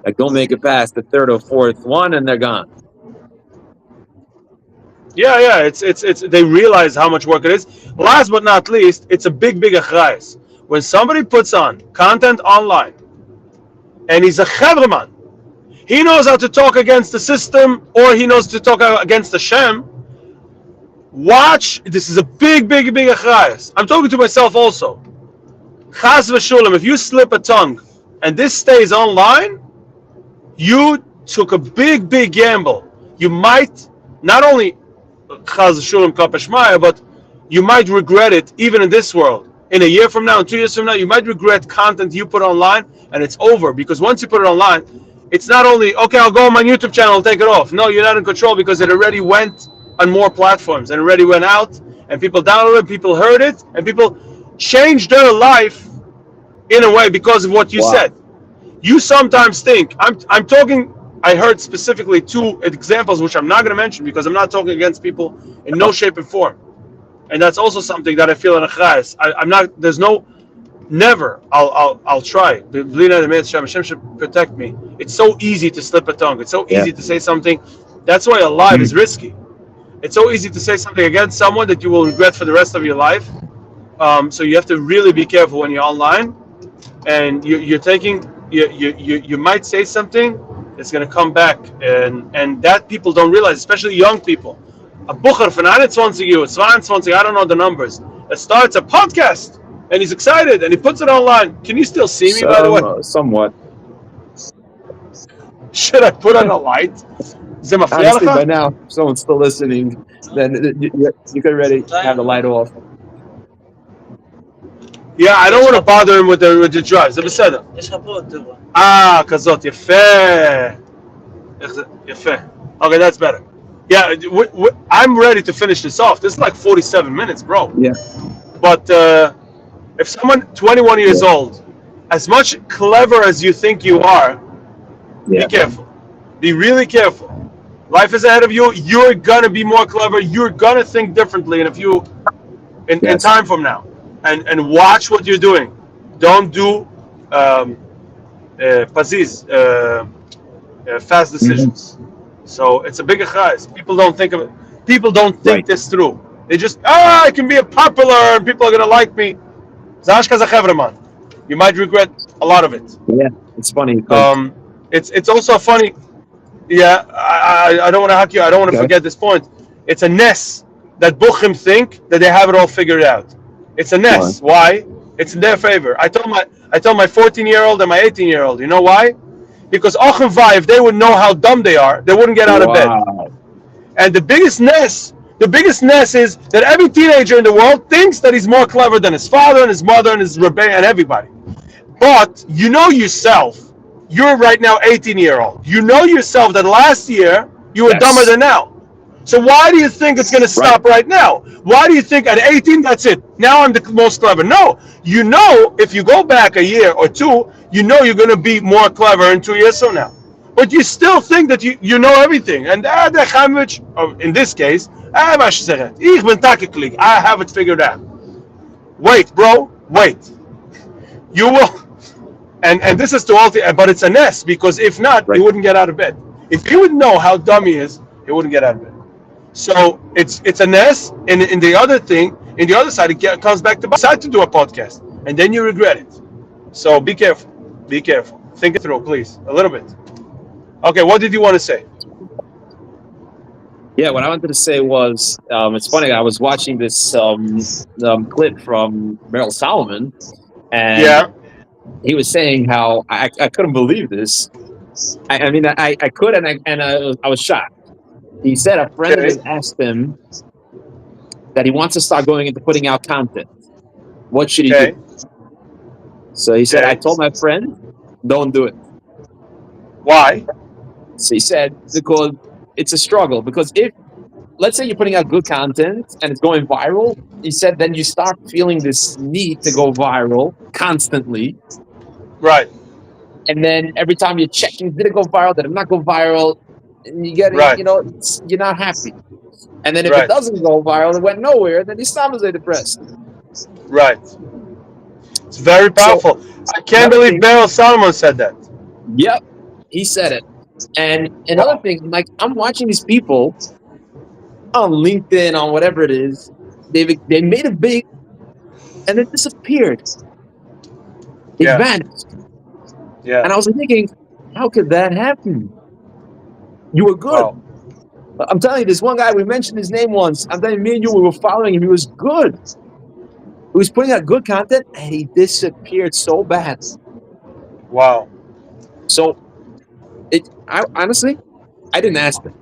Like don't make it past the third or fourth one and they're gone. Yeah, yeah. It's they realize how much work it is. Last but not least, it's a big achrayas. When somebody puts on content online and he's a chevraman, he knows how to talk against the system or he knows to talk against the Shem. Watch, this is a big achrayas. I'm talking to myself also. Chas v'shulam, if you slip a tongue and this stays online, you took a big gamble. You might not only chas v'shulam kapeshmaya, but you might regret it even in this world. In a year from now, in 2 years from now, you might regret content you put online, and it's over. Because once you put it online, it's not only, okay, I'll go on my YouTube channel and take it off. No, you're not in control because it already went on more platforms and already went out, and people downloaded it, people heard it, and people changed their life in a way because of what you Wow. said. You sometimes think, I'm talking, I heard specifically two examples which I'm not going to mention because I'm not talking against people in no shape and form. And that's also something that I feel in a chayas. I'm not, there's no, never, I'll try. Hashem should protect me. It's so easy to slip a tongue. It's so Yeah. easy to say something. That's why a live is risky. It's so easy to say something against someone that you will regret for the rest of your life. So you have to really be careful when you're online, and you're taking you might say something that's going to come back, and that people don't realize, especially young people. A bucher from 21 years, 22, I don't know the numbers, that starts a podcast and he's excited and he puts it online. Can you still see me, by the way? Somewhat. Should I put on a light? זה מפריע Honestly, לך? by now, if someone's still listening, then you could already have the light off. Yeah, I don't want to bother him with the drive. זה בסדר. יש לך פה עוד טבע. כזאת, יפה. איך זה? יפה. Okay, that's better. Yeah, I'm ready to finish this off. This is like 47 minutes, bro. Yeah. But if someone 21 years old, as much clever as you think you are, Yeah. be careful. Be really careful. Life is ahead of you. You're gonna be more clever. You're gonna think differently in in time from now. And watch what you're doing. Don't do fast decisions. So it's a big achaz. People don't think of it. People don't think Right. this through. They just, I can be a popular and people are gonna like me. You might regret a lot of it. Yeah. It's funny. 'Cause- It's also funny. Yeah, I don't want to hack you. I don't want to forget this point. It's a ness that Buchim think that they have it all figured out. It's a ness. Why? It's in their favor. I told my 14-year-old and my 18-year-old. You know why? Because Ochem Vai, if they would know how dumb they are, they wouldn't get out of bed. And the biggest ness is that every teenager in the world thinks that he's more clever than his father and his mother and his rebbe and everybody. But you know yourself. You're right now 18-year-old. You know yourself that last year you were dumber than now. So why do you think it's going to stop right now? Why do you think at 18, that's it? Now I'm the most clever. No. You know, if you go back a year or two, you know you're going to be more clever in 2 years from now. But you still think that you know everything. And in this case, I have it figured out. Wait, bro. Wait. You will. And this is to all, but it's a nest, because if not, he wouldn't get out of bed. If he would know how dumb he is, he wouldn't get out of bed. So it's a nest. And in the other thing, in the other side, it comes back to decide to do a podcast, and then you regret it. So be careful. Be careful. Think it through, please, a little bit. Okay, what did you want to say? Yeah, what I wanted to say was, it's funny. I was watching this clip from Meryl Solomon, And Yeah. he was saying how I couldn't believe this. I mean, I could, I was shocked. He said a friend of Okay. his asked him that he wants to start going into putting out content. What should he do? Okay. So he said, I Okay. told my friend, don't do it. Why? So he said, because it's a struggle. Because if, let's say you're putting out good content and it's going viral, he said, then you start feeling this need to go viral constantly. Right. And then every time you're checking, did it go viral? Did it not go viral? And you're getting, Right. you're not happy. And then if it Right. doesn't go viral, it went nowhere, then you stop and say depressed. Right. It's very So powerful. I can't another believe thing, Beryl Solomon said that. yep, he said it. And another Wow. thing, like I'm watching these people on LinkedIn, on whatever it is, they made it big and it disappeared. It Yeah. vanished. Yeah. And I was thinking, how could that happen? You were good. Wow. I'm telling you, this one guy, we mentioned his name once. I'm telling you, me and you, we were following him. He was good. He was putting out good content and he disappeared so bad. Wow. So I honestly, I didn't ask them,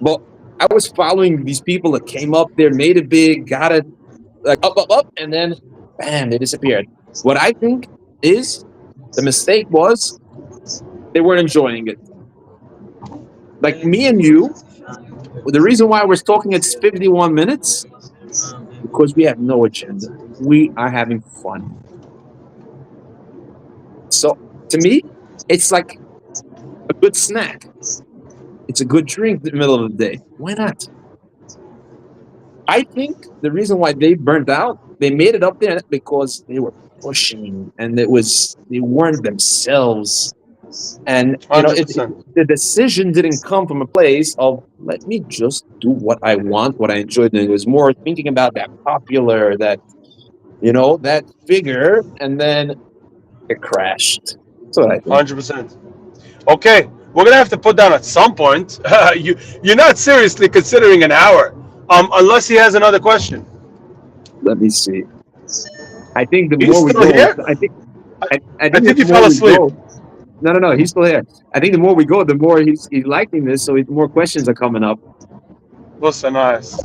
but I was following these people that came up there, made it big, got it like up, and then bam, they disappeared. What I think is the mistake was they weren't enjoying it. Like me and you, the reason why we're talking it's 51 minutes because we have no agenda. We are having fun. So to me, it's like a good snack. It's a good drink in the middle of the day. Why not? I think the reason why they burnt out, they made it up there because they were pushing and they weren't themselves. And $100. the decision didn't come from a place of let me just do what I want, what I enjoy doing. It was more thinking about that popular, that figure, and then it crashed. That's what I think. 100%. Okay, we're gonna have to put down at some point. You're not seriously considering an hour, unless he has another question. Let me see. I think the He's more we still go, here. I I think that think he the more fell we asleep. go, no, he's still here. I think the more we go, the more he's liking this, so the more questions are coming up. Listen, nice.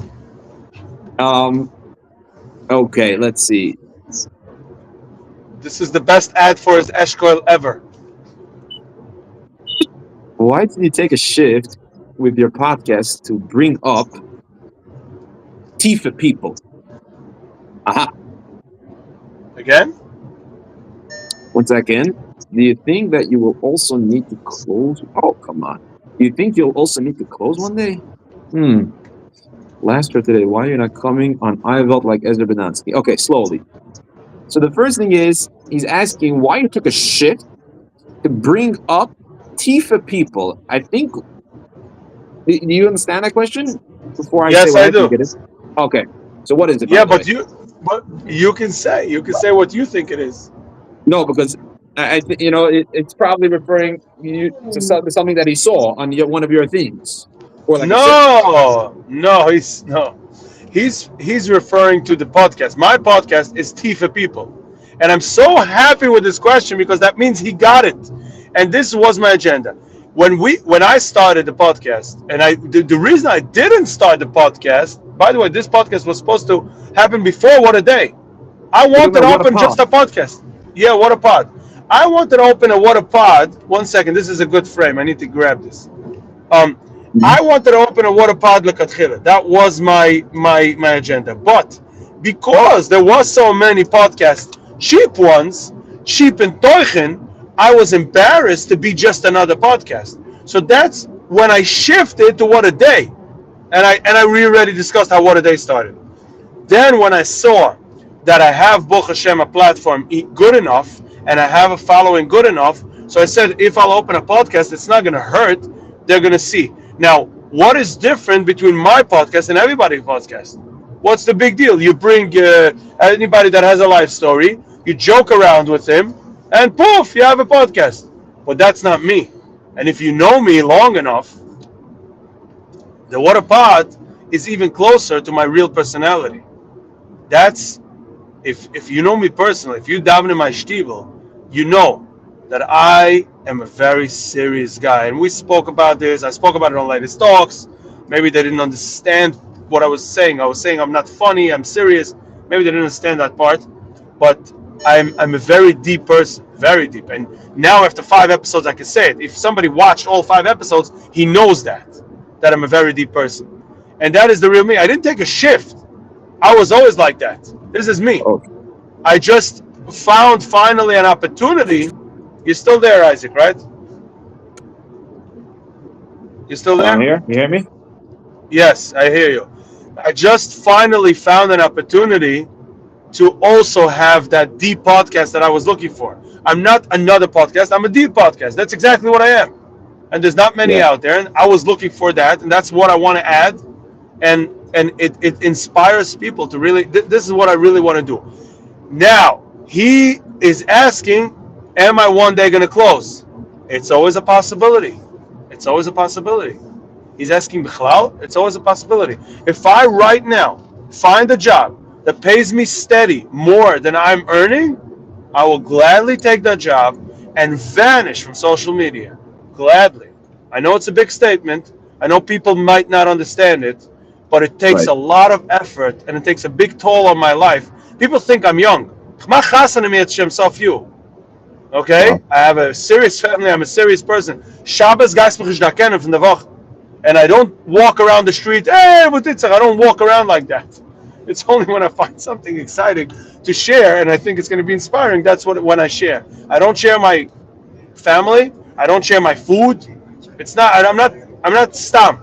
Um, okay, let's see. This is the best ad for his Eshkoil ever. Why did you take a shift with your podcast to bring up Tifa people? Aha. Again? Once again, do you think that you will also need to close? Oh, come on. Do you think you'll also need to close one day? Hmm. Last for today. Why are you not coming on iVelt like Ezra Benansky? Okay, slowly. So the first thing is he's asking why you took a shift to bring up Tifa people. I think. Do you understand that question? Before I say Yes, what I I think do. it is. Okay. So what is it, by Yeah, the way? but you can say what you think it is. No, because I think it's probably referring you to something that he saw on one of your things, or like a sitcom. No, he's referring to the podcast. My podcast is Tea for People, and I'm so happy with this question because that means he got it. And this was my agenda when I started the podcast, and the reason I didn't start the podcast. By the way, this podcast was supposed to happen before What a Day. I We're talking wanted to about what a open just pod. a podcast. Yeah, What a Pod. I wanted to open a What a Pod. 1 second, this is a good frame. I need to grab this. Um, Mhm. I wanted to open a What a Pod lechatchila. That was my agenda. But because there was so many podcasts, cheap ones, cheap and teuchen, I was embarrassed to be just another podcast. So that's when I shifted to What a Day, and I really already discussed how What a Day started. Then when I saw that I have Baruch Hashem a platform good enough and I have a following good enough, so I said if I'll open a podcast, it's not going to hurt. They're going to see. Now, what is different between my podcast and everybody's podcast? What's the big deal? You bring anybody that has a life story, you joke around with him, and poof, you have a podcast. But that's not me. And if you know me long enough, the What a Pod is even closer to my real personality. That's if you know me personally, if you daven in my shtibel, you know that I am a very serious guy. And we spoke about this. I spoke about it on latest talks. Maybe they didn't understand what I was saying. I was saying I'm not funny. I'm serious. Maybe they didn't understand that part. But I'm a very deep person, very deep. And now after 5 episodes, I can say it. If somebody watched all 5 episodes, he knows that I'm a very deep person, and that is the real me. I didn't take a shift. I was always like that. This is me. Okay. I just found finally an opportunity. You're still there, Isaac, right? You still I'm there? here. You hear me? Yes, I hear you. I just finally found an opportunity to also have that deep podcast that I was looking for. I'm not another podcast. I'm a deep podcast. That's exactly what I am. And there's not many Yeah. out there. And I was looking for that, and that's what I want to add. And it inspires people to really. This is what I really want to do. Now he is asking, "Am I one day going to close?" It's always a possibility. It's always a possibility. He's asking Bichlal. It's always a possibility. If I right now find a job that pays me steady more than I'm earning, I will gladly take that job and vanish from social media. Gladly. I know it's a big statement. I know people might not understand it, but it takes Right. a lot of effort and it takes a big toll on my life. People think I'm young. Okay? Wow. I have a serious family. I'm a serious person. Shabbos geist mich da kennen von der Woche. And I don't walk around the street, hey, what did I don't walk around like that. It's only when I find something exciting to share and I think it's going to be inspiring, that's when I share. I don't share my family. I don't share my food. It's not. I'm not stam.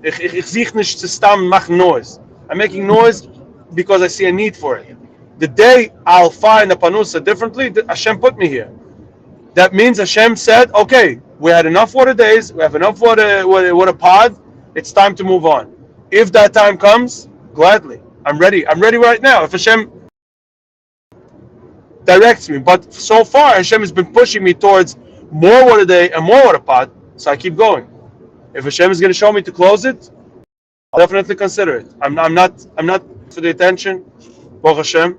Ich sehe nicht zu stam machen noise. I'm making noise because I see a need for it. The day I'll find a panusa differently, Hashem put me here. That means Hashem said, okay, we had enough water days. We have enough water pod. It's time to move on. If that time comes, gladly. I'm ready. I'm ready right now. If Hashem directs me. But so far, Hashem has been pushing me towards more water day and more water pod. So I keep going. If Hashem is going to show me to close it, I'll definitely consider it. I'm not for the attention. Baruch Hashem.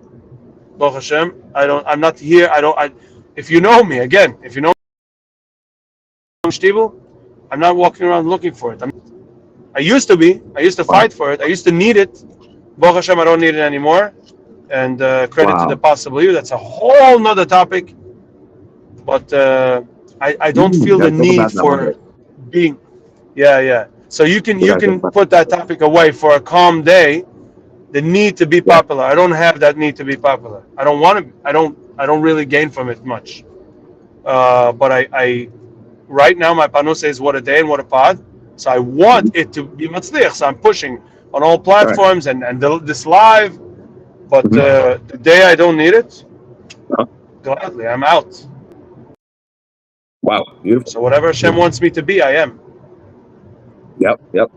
Baruch Hashem. I'm not here. If you know me, again, if you know Stiebel, I'm not walking around looking for it. I used to be. I used to Wow. fight for it. I used to need it. Baruch Hashem, I don't need it anymore. And credit to the Wow. possible you. That's a whole nother topic. But I don't feel the Gotta talk need about that one for day. being. Yeah. So you can We you gotta talk can about. put that topic away for a calm day. The need to be Yeah. popular. I don't have that need to be popular. I don't want to. I don't really gain from it much. But I right now my panos says what a day and what a pod. So I want Mhm. it to be matzliach. So I'm pushing on all Correct. platforms and this live. But Mhm. the day I don't need it, Oh, gladly I'm out. wow. Beautiful. So whatever Hashem Beautiful. wants me to be, I am. Yep. Yep.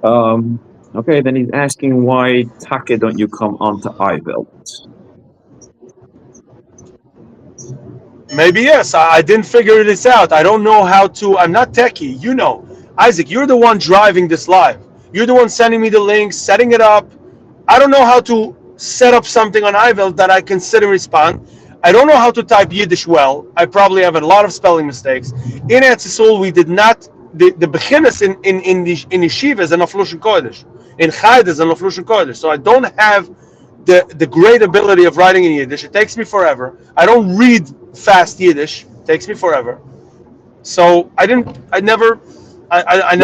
Um. Okay. Then he's asking why Take don't you come onto Iville? Maybe yes. I didn't figure this out. I don't know how to. I'm not techie. You know, Isaac, you're the one driving this live. You're the one sending me the links, setting it up. I don't know how to set up something on iVel that I can sit and respond. I don't know how to type Yiddish well. I probably have a lot of spelling mistakes. In Etzisol, we did not. The beginners in yeshivas and Aflushin Kodesh, in Chaydas and Aflushin Kodesh. So I don't have the great ability of writing in Yiddish. It takes me forever. I don't read fast Yiddish. It takes me forever. So I Yeah.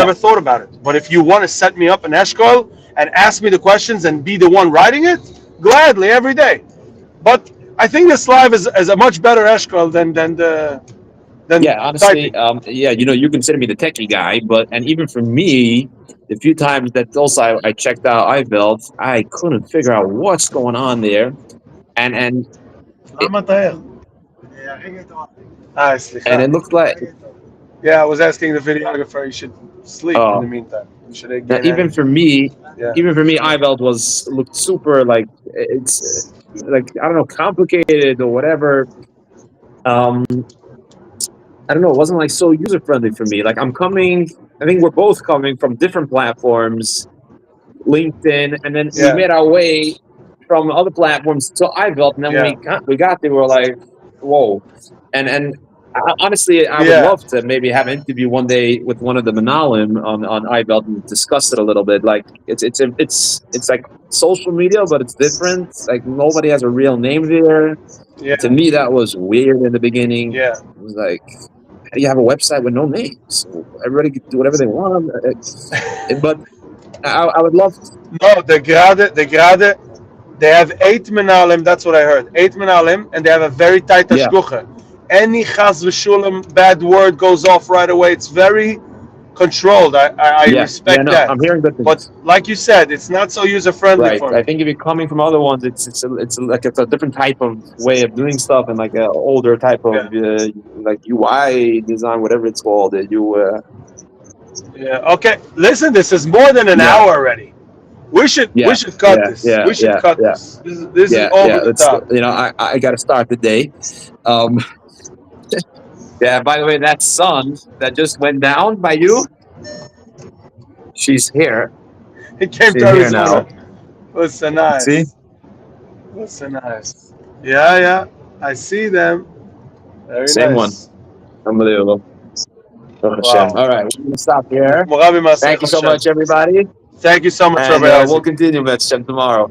never thought about it. But if you want to set me up an Eshkol and ask me the questions and be the one writing it, gladly every day. But I think this live is a much better Eshkol than Yeah. Honestly. typing. Yeah. You consider me the techie guy, but and even for me, the few times that also I checked out Iville, I couldn't figure out what's going on there, and it, Ah, and slicha. it looked like Yeah, I was asking the videographer. You should sleep in uh the meantime. You should now get any. Yeah. even for me, Iveld looked super like it's like I don't know complicated or whatever. Um, I don't know. It wasn't like so user friendly for me. Like I'm coming. I think we're both coming from different platforms, LinkedIn, and then we Yeah. made our way. from other platforms to iVelt, and then when Yeah. we got there, we were like, whoa. And honestly, I would Yeah. love to maybe have an interview one day with one of the Manalim on iVelt and discuss it a little bit. Like it's like social media, but it's different. Like nobody has a real name there. And to Yeah. me, that was weird in the beginning. Yeah. It was like, how do you have a website with no name? So everybody can do whatever they want. But I would love. No, they have 8 menalim. That's what I heard. 8 menalim, and they have a very tight Yeah, hashgucha. Any chas v'shulam bad word goes off right away. It's very controlled. I yeah. respect No, that. I'm hearing good But things. like you said, it's not so user friendly Right. for I me. think if you're coming from other ones, it's a different type of way of doing stuff and like a older type of Yeah. like UI design, whatever it's called. That you Yeah. Okay. Listen, this is more than an yeah, hour already. We yeah, should cut yeah, this. yeah, We should yeah, cut yeah, this. This is yeah, over yeah. the It's top. I got to start the day. Um, yeah. By the way, that sun that just went down by you, she's here. He came to She's here Arizona. now. Listen, See, nice. Listen, nice. Yeah, yeah. I see them. Very same one. nice. Unbelievable. Oh, Hashem. Wow. All right, we're gonna stop here. Moravi Thank Masech you so Hashem. much, everybody, Thank you so much, and Rabbi we'll Isaac. continue with Hashem tomorrow.